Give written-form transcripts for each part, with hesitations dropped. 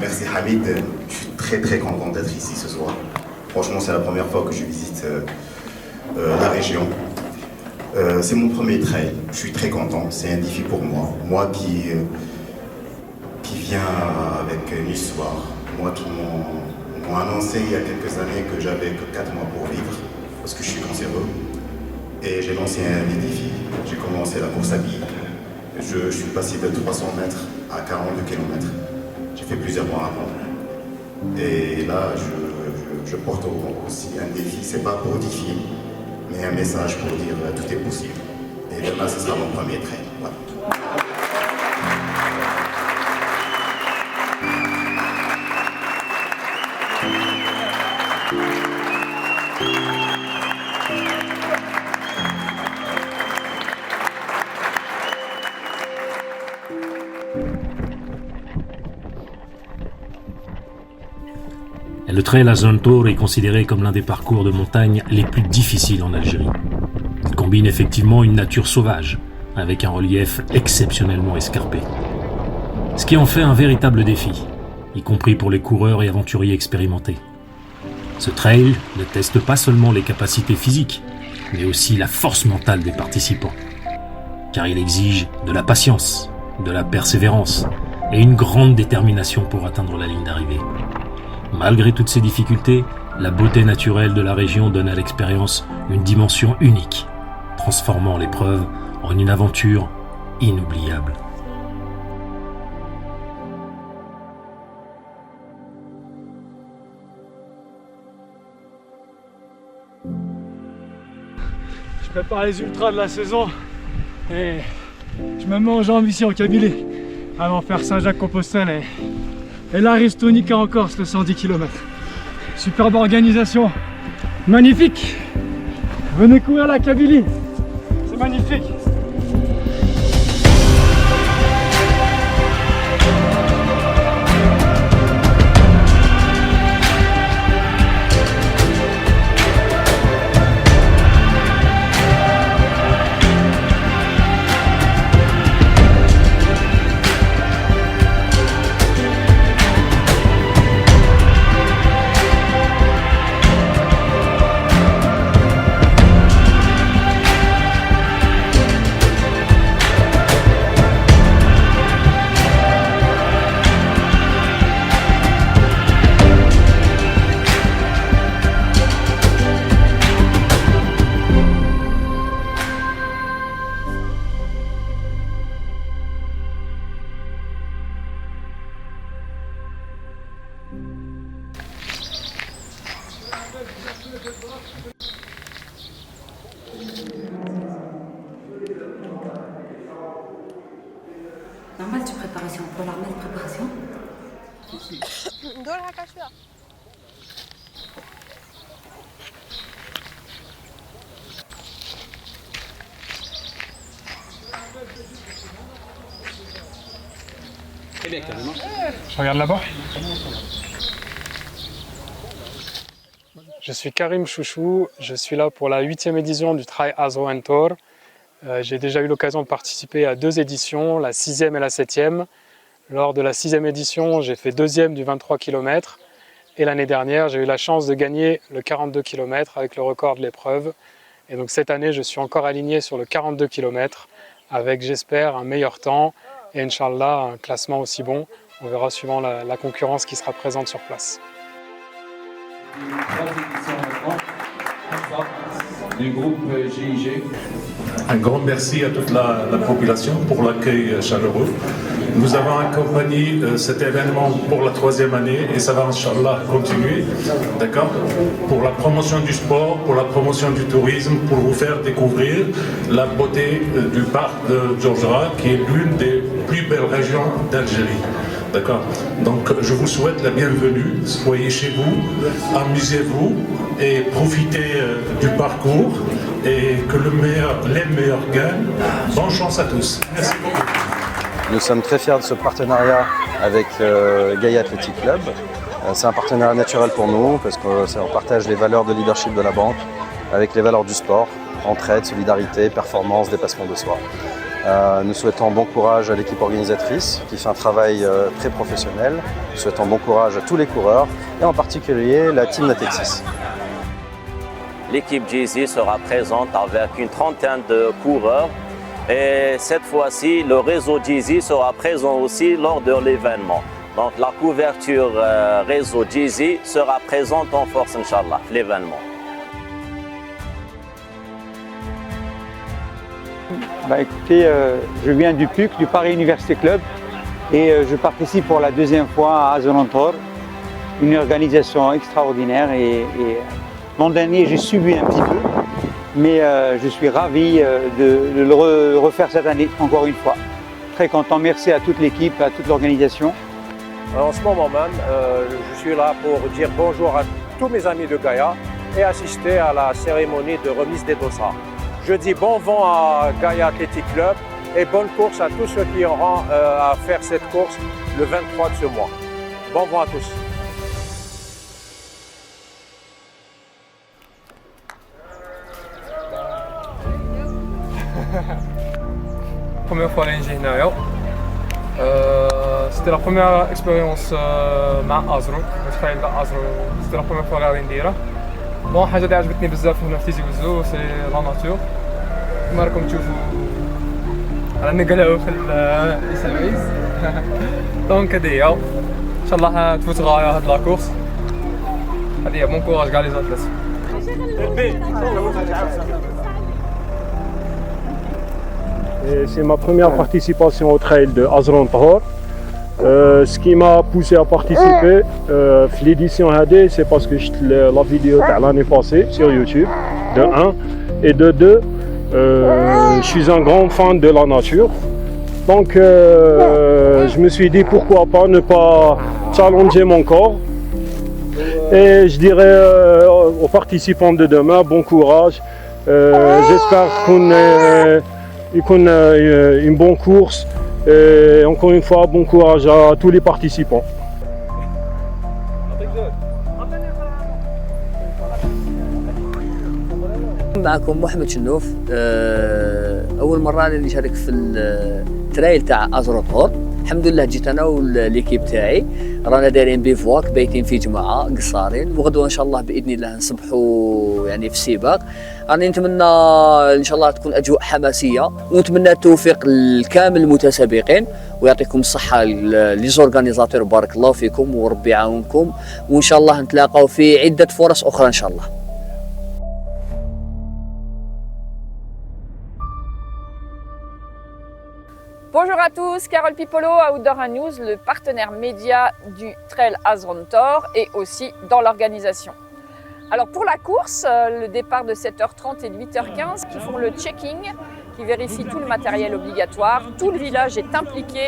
Merci Hamid, je suis très content d'être ici ce soir. Franchement, c'est la première fois que je visite la région. C'est mon premier trail, je suis très content, c'est un défi pour moi. Moi qui viens avec une histoire. Moi qui m'ont annoncé il y a quelques années que j'avais que 4 mois pour vivre, parce que je suis cancéreux. Et j'ai lancé un défi, j'ai commencé la course à pied. Je suis passé de 300 mètres à 42 km. J'ai fait plusieurs mois avant. Et là, je porte aussi un défi, c'est pas pour défier, mais un message pour dire tout est possible. Et demain, ce sera mon premier trail. Voilà. Le trail Azon Tour est considéré comme l'un des parcours de montagne les plus difficiles en Algérie. Il combine effectivement une nature sauvage avec un relief exceptionnellement escarpé. Ce qui en fait un véritable défi, y compris pour les coureurs et aventuriers expérimentés. Ce trail ne teste pas seulement les capacités physiques, mais aussi la force mentale des participants. Car il exige de la patience, de la persévérance et une grande détermination pour atteindre la ligne d'arrivée. Malgré toutes ces difficultés, la beauté naturelle de la région donne à l'expérience une dimension unique, transformant l'épreuve en une aventure inoubliable. Je prépare les ultras de la saison et je me mets en jambes ici en Kabylie avant de faire Saint-Jacques-Compostelle et l'Aristonica en Corse, le 110 km. Superbe organisation, magnifique. Venez courir la Kabylie, c'est magnifique. Normal de préparation, pour l'armée de préparation. Je regarde là-bas. Je suis Karim Chouchou, je suis là pour la 8e édition du Trail Azon Tour. J'ai déjà eu l'occasion de participer à 2 éditions, la 6e et la 7e. Lors de la 6e édition, j'ai fait 2e du 23 km. Et l'année dernière, j'ai eu la chance de gagner le 42 km avec le record de l'épreuve. Et donc cette année, je suis encore aligné sur le 42 km avec, j'espère, un meilleur temps et Inch'Allah, un classement aussi bon. On verra suivant la concurrence qui sera présente sur place. Du groupe GIG. Un grand merci à toute la population pour l'accueil chaleureux. Nous avons accompagné cet événement pour la 3e année et ça va, Inch'Allah, continuer, d'accord, pour la promotion du sport, pour la promotion du tourisme, pour vous faire découvrir la beauté du parc de Djordjara, qui est l'une des plus belles régions d'Algérie. D'accord. Donc je vous souhaite la bienvenue, soyez chez vous, amusez-vous et profitez du parcours et que les meilleurs gagnent. Bonne chance à tous. Merci beaucoup. Nous sommes très fiers de ce partenariat avec Gaïa Athletic Club. C'est un partenariat naturel pour nous parce qu'on partage les valeurs de leadership de la banque avec les valeurs du sport, entraide, solidarité, performance, dépassement de soi. Nous souhaitons bon courage à l'équipe organisatrice qui fait un travail très professionnel. Nous souhaitons bon courage à tous les coureurs et en particulier la team Natexis. L'équipe Jeezy sera présente avec une trentaine de coureurs et cette fois-ci, le réseau Jeezy sera présent aussi lors de l'événement. Donc la couverture réseau Jeezy sera présente en force, Inch'Allah, l'événement. Écoutez, je viens du PUC, du Paris Université Club, et je participe pour la deuxième fois à Azolantor, une organisation extraordinaire. Et l'an dernier, j'ai subi un petit peu, mais je suis ravi de le refaire cette année, encore une fois. Très content, merci à toute l'équipe, à toute l'organisation. En ce moment même, je suis là pour dire bonjour à tous mes amis de Gaïa et assister à la cérémonie de remise des dossards. Je dis bon vent à Gaïa Athletic Club et bonne course à tous ceux qui iront à faire cette course le 23 de ce mois. Bon vent à tous. Première fois à l'ingénieur. C'était la première expérience مع أزرو، متخيل أزرو. C'était la première fois اللي غادي نديرها. بون حاجة اللي عجبتني بزاف هنا في تيزي وزو سي لا ناتور. كما راكم تشوفوا رانا نقلعوا في السلويز. دونك هادي هي. إن شاء الله تفوت غاية هاد لاكورس. هادي هي بون كوراج كاع لي زاتليت. C'est ma première participation au trail de Azolantor. Ce qui m'a poussé à participer à l'édition HD, c'est parce que j'ai vu la vidéo de l'année passée sur YouTube, de 1. Et de 2, je suis un grand fan de la nature. Donc je me suis dit pourquoi pas ne pas challenger mon corps. Et je dirais aux participants de demain, bon courage. J'espère qu'on une bonne course et encore une fois bon courage à tous les participants. معكم محمد شنوف. اول مره اللي نشارك في الترايل تاع ازروطور. الحمد لله جيت انا والليكيب تاعي رانا دايرين بيفواك بايتين في جماعه قصارين وغدوه ان شاء الله باذن الله نصبحوا يعني في السباق. راني نتمنى ان شاء الله تكون اجواء حماسيه ونتمنى التوفيق لكامل المتسابقين ويعطيكم الصحه لي زورغانيزاتور. بارك الله فيكم وربي يعاونكم وان شاء الله نتلاقاو في عده فرص اخرى ان شاء الله. Bonjour à tous, Carole Pipolo, Outdoor News, le partenaire média du Trail Azolantor et aussi dans l'organisation. Alors pour la course, le départ de 7h30 et de 8h15 qui font le checking, qui vérifient tout le matériel obligatoire. Tout le village est impliqué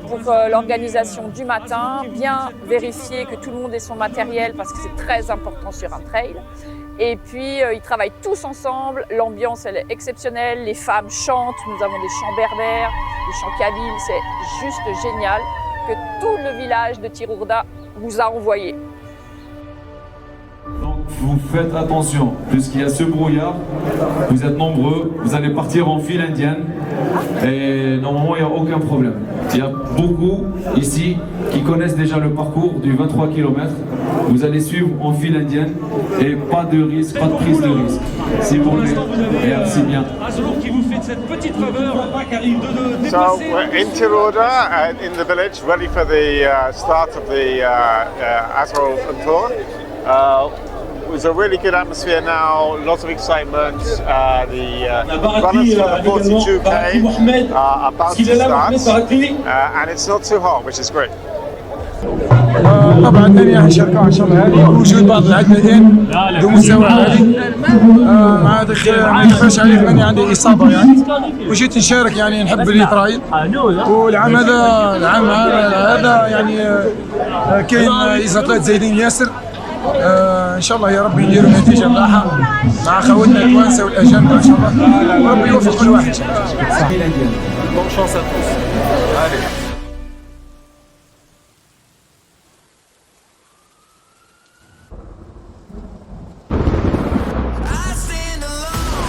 pour l'organisation du matin, bien vérifier que tout le monde ait son matériel parce que c'est très important sur un trail. Et puis ils travaillent tous ensemble, l'ambiance elle est exceptionnelle, les femmes chantent, nous avons des chants berbères, des chants kabyles, c'est juste génial que tout le village de Tirourda vous a envoyé. Donc vous faites attention, puisqu'il y a ce brouillard, vous êtes nombreux, vous allez partir en file indienne et normalement il n'y a aucun problème. Il y a beaucoup ici qui connaissent déjà le parcours du 23 km. Vous allez suivre en file indienne et pas de risque, pas de prise de risque. S'il vous plaît, merci bien. qui vous fait cette petite faveur qui arrive de dépasser. So we're in Tiroda, in the village, ready for the start of the Azolantor. It was a really good atmosphere now, lots of excitement. The runners for the 42K are about to start, and it's not too hot, which is great. طبعا الدنيا نشاركوا ان شاء الله هذه وجود بعض العددين ذو مستوى عالي مع هذاك ما يخفاش عليك اني عندي اصابه يعني وجيت نشارك يعني نحب لي ترايل والعام هذا يعني كاين ايزاتلات زايدين ياسر ان شاء الله يا ربي نديروا نتيجه ملاحه مع خواتنا التوانسه والاجانب ان شاء الله وربي يوفق كل واحد. Bonne chance à tous. Allez. I stand alone,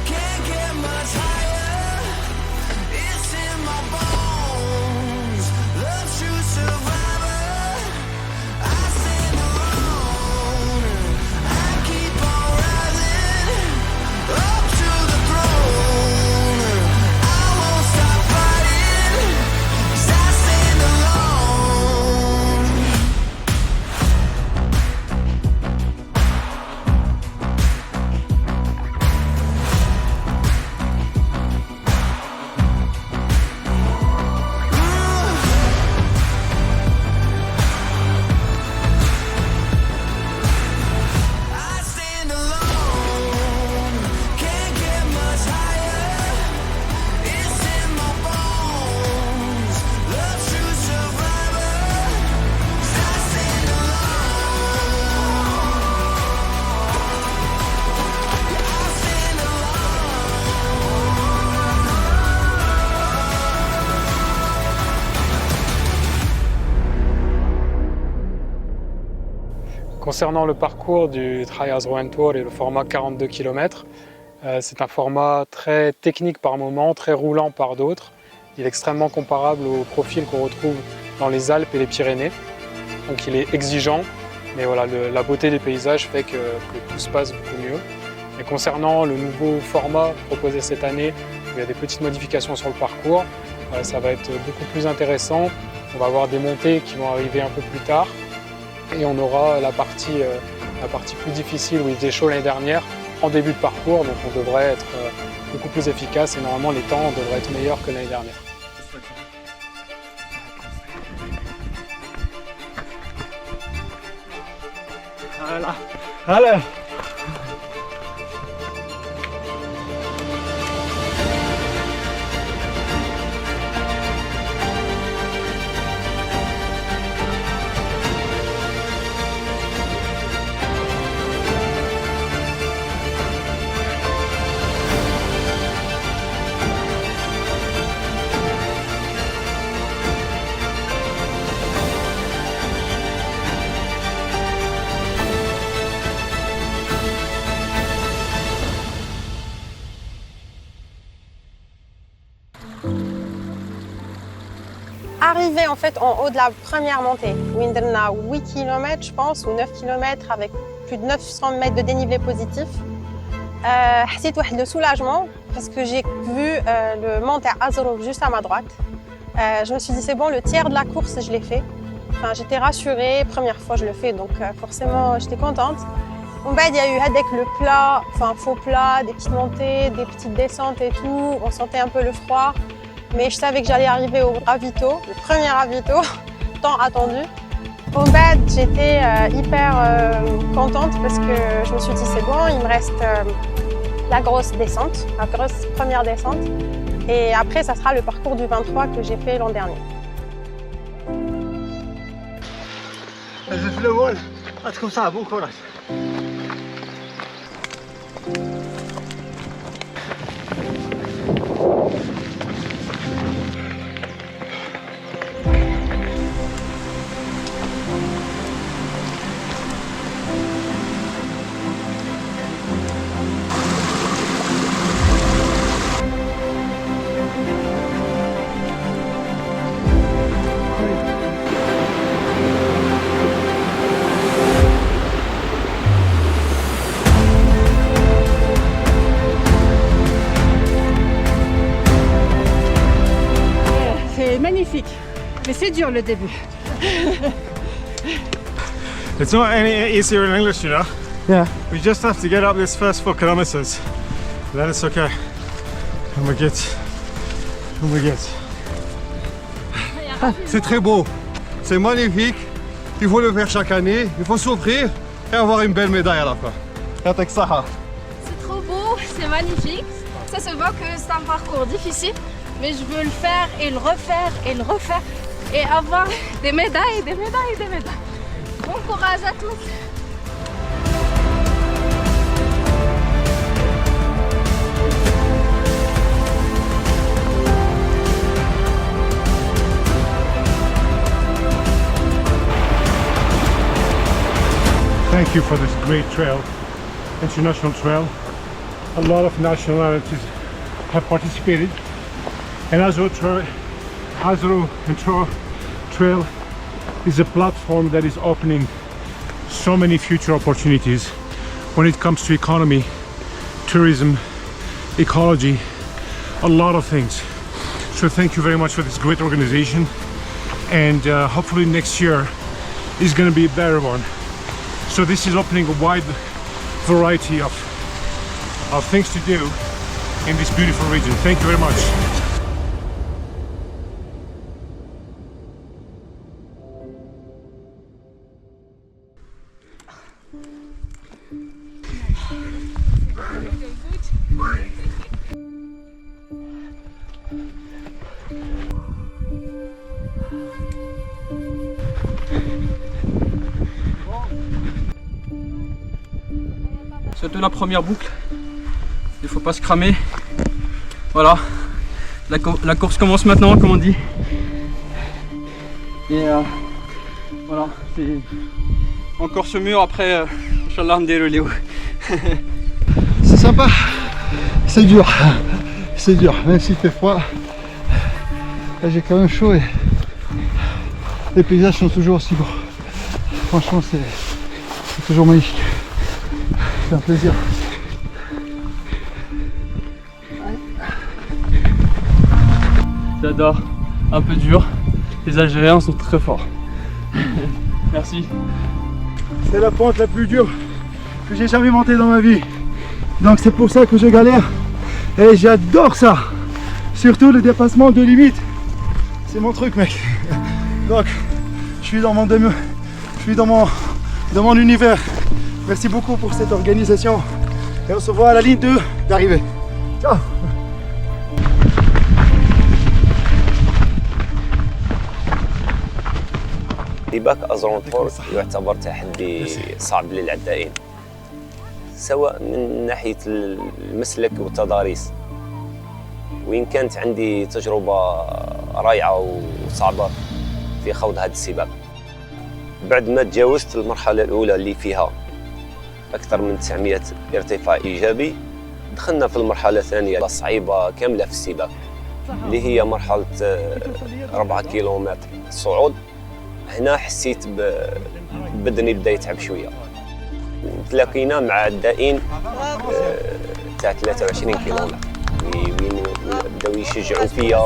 can't get much higher. Concernant le parcours du Trail Azro Tour et le format 42 km, c'est un format très technique par moments, très roulant par d'autres. Il est extrêmement comparable au profil qu'on retrouve dans les Alpes et les Pyrénées. Donc il est exigeant, mais voilà, la beauté des paysages fait que tout se passe beaucoup mieux. Et concernant le nouveau format proposé cette année, où il y a des petites modifications sur le parcours, ça va être beaucoup plus intéressant. On va avoir des montées qui vont arriver un peu plus tard. Et on aura la partie plus difficile où il faisait chaud l'année dernière en début de parcours, donc on devrait être beaucoup plus efficace et normalement les temps devraient être meilleurs que l'année dernière. Voilà. Alors. Arrivé en fait en haut de la première montée, où on a 8 km je pense, ou 9 km avec plus de 900 mètres de dénivelé positif, j'ai eu le soulagement parce que j'ai vu le mont Azro juste à ma droite. Je me suis dit c'est bon, le tiers de la course je l'ai fait. Enfin, j'étais rassurée, première fois je le fais, donc forcément j'étais contente. En bas il y a eu avec le plat, enfin faux plat, des petites montées, des petites descentes et tout, on sentait un peu le froid. Mais je savais que j'allais arriver au ravito, le premier ravito, tant attendu. Au bas, j'étais hyper contente parce que je me suis dit c'est bon, il me reste la grosse descente, la grosse première descente. Et après, ça sera le parcours du 23 que j'ai fait l'an dernier. Le vol, comme ça, bon courage. Magnifique, mais c'est dur le début. It's not any easier in English, you know. Yeah. We just have to get up this first 4 kilometers. Then it's okay. Oh my God. Oh my God. C'est très beau, c'est magnifique. Il faut le faire chaque année. Il faut souffrir et avoir une belle médaille à la fin. C'est trop beau, c'est magnifique. Ça se voit que c'est un parcours difficile. Mais je veux le faire et le refaire et le refaire et avoir des médailles, des médailles, des médailles. Bon courage à tous. Thank you for this great trail, international trail. A lot of nationalities have participated. And Azro Trail is a platform that is opening so many future opportunities when it comes to economy, tourism, ecology, a lot of things. So thank you very much for this great organization, and hopefully next year is going to be a better one. So this is opening a wide variety of things to do in this beautiful region. Thank you very much. Surtout la première boucle, il faut pas se cramer. Voilà, la course commence maintenant, comme on dit. Et voilà, encore ce mur après, Inch'Allah, ndéru Léo. C'est sympa, c'est dur, même s'il fait froid. Là j'ai quand même chaud et les paysages sont toujours aussi beaux. Franchement c'est toujours magnifique. C'est un plaisir. J'adore, un peu dur, les Algériens sont très forts. Merci. C'est la pente la plus dure que j'ai jamais montée dans ma vie. Donc c'est pour ça que je galère. Et j'adore ça. Surtout le dépassement de limite. C'est mon truc mec. Donc je suis dans mon univers. Merci beaucoup pour cette organisation. Et on se voit à la ligne d'arrivée. Ciao. سباق أزرونتور يعتبر تحدي صعب للعدائين سواء من ناحية المسلك والتضاريس وإن كانت عندي تجربة رائعة وصعبة في خوض هذا السباق بعد ما تجاوزت المرحلة الأولى اللي فيها أكثر من 900 ارتفاع إيجابي دخلنا في المرحلة الثانية صعيبة كاملة في السباق اللي هي مرحلة 4 كيلومتر صعود هنا حسيت بدني بدا يتعب شويه تلاقينا مع عدائين تاع 23 كيلومتر وين بداو يشجعوا فيا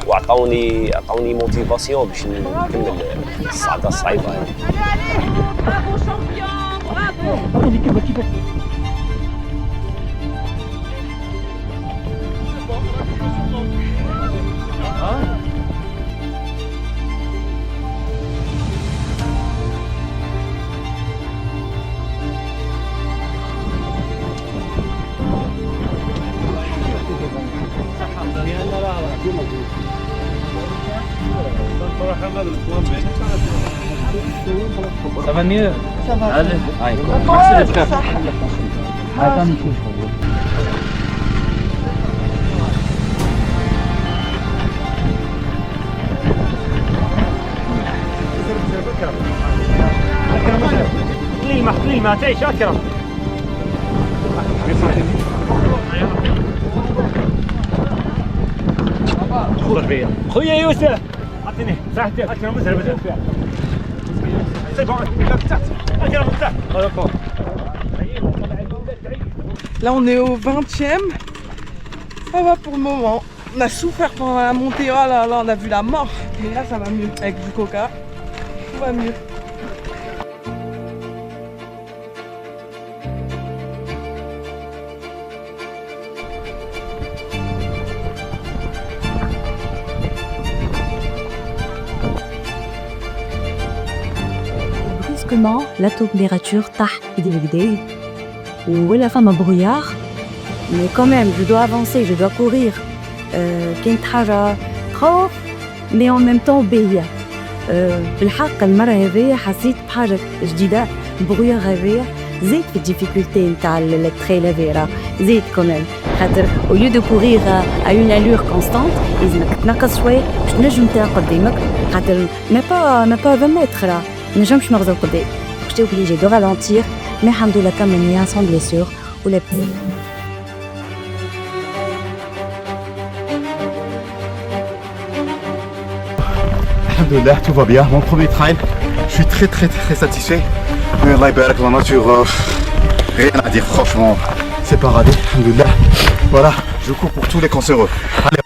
وعطاوني موتيفاسيون باش نكمل الصعده الصعيبه هذه. Ça va mieux? Ça va. Allez. Merci d'être là. Attends, Nico. قليل ما تعيش أكرم. خذ فيا. خويا يوسف. أعطيني ساعتين أكرم مزرب فيها. Là on est au 20e, ça va pour le moment. On a souffert pendant la montée, oh là là on a vu la mort. Mais là ça va mieux, avec du coca, tout va mieux. Brusquement, la température طاح ou la fin d'un brouillard. Mais quand même, je dois avancer, je dois courir. كانت حاجة خوف mais en même temps باهية. بالحق المرة هذه حسيت بحاجة جديدة البرويار هذايا زيد في الديفيكولتي نتاع التريل هذايا زيد كمان خاطر au lieu de courir à une allure constante لازمك تنقص شوية باش تنجم تلقى قدامك خاطر ما با 20 متر راه نجمش نغزو قدام j'étais obligée de ralentir mais alhamdoulilah quand même sans blessure ou la Alhamdoulilah, tout va bien. Mon premier trail, je suis très satisfait. Mais Allah barak, la nature, rien à dire, franchement, c'est paradis. Alhamdoulilah. Voilà, je cours pour tous les cancéreux. Allez,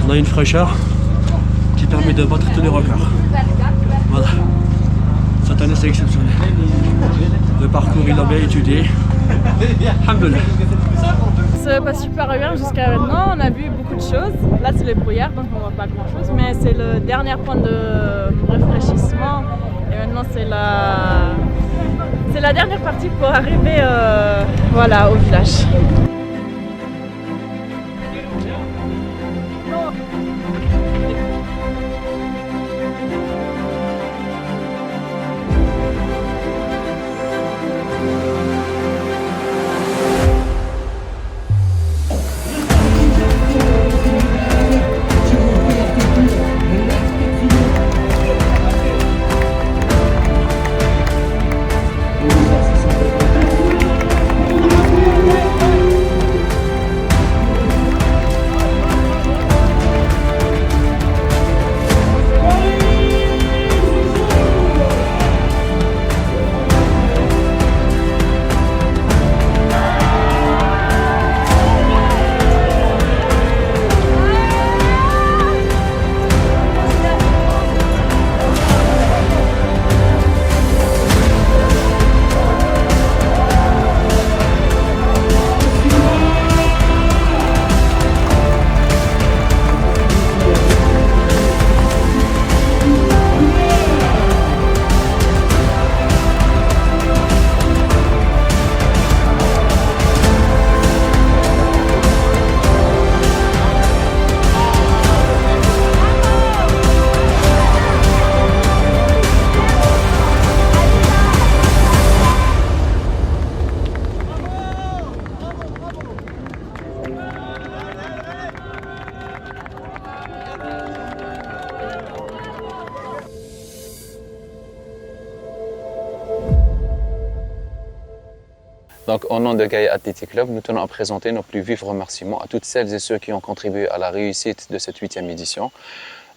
On a une fraîcheur qui permet de battre tous les records. Voilà. Cette année, c'est exceptionnel. Le parcours, il a bien étudié. Alhamdoulilah. Ça passe super bien jusqu'à maintenant. On a vu beaucoup de choses. Là, c'est les brouillards, donc on voit pas grand-chose. Mais c'est le dernier point de rafraîchissement. Et maintenant, c'est la dernière partie pour arriver voilà, au village. Donc, au nom de Gaïa Athletic Club, nous tenons à présenter nos plus vifs remerciements à toutes celles et ceux qui ont contribué à la réussite de cette 8e édition.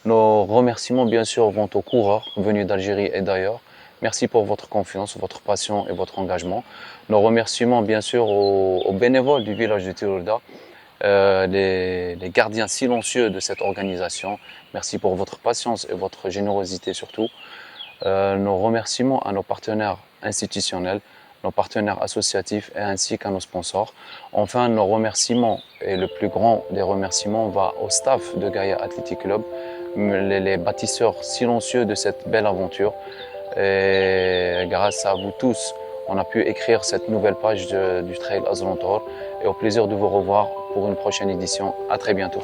Nos remerciements, bien sûr, vont aux coureurs venus d'Algérie et d'ailleurs. Merci pour votre confiance, votre passion et votre engagement. Nos remerciements, bien sûr, aux bénévoles du village de Tiroulda, les gardiens silencieux de cette organisation. Merci pour votre patience et votre générosité surtout. Nos remerciements à nos partenaires institutionnels, nos partenaires associatifs et ainsi qu'à nos sponsors. Enfin, nos remerciements, et le plus grand des remerciements, va au staff de Gaïa Athletic Club, les bâtisseurs silencieux de cette belle aventure. Et grâce à vous tous, on a pu écrire cette nouvelle page du Trail Azrontor et au plaisir de vous revoir pour une prochaine édition. À très bientôt.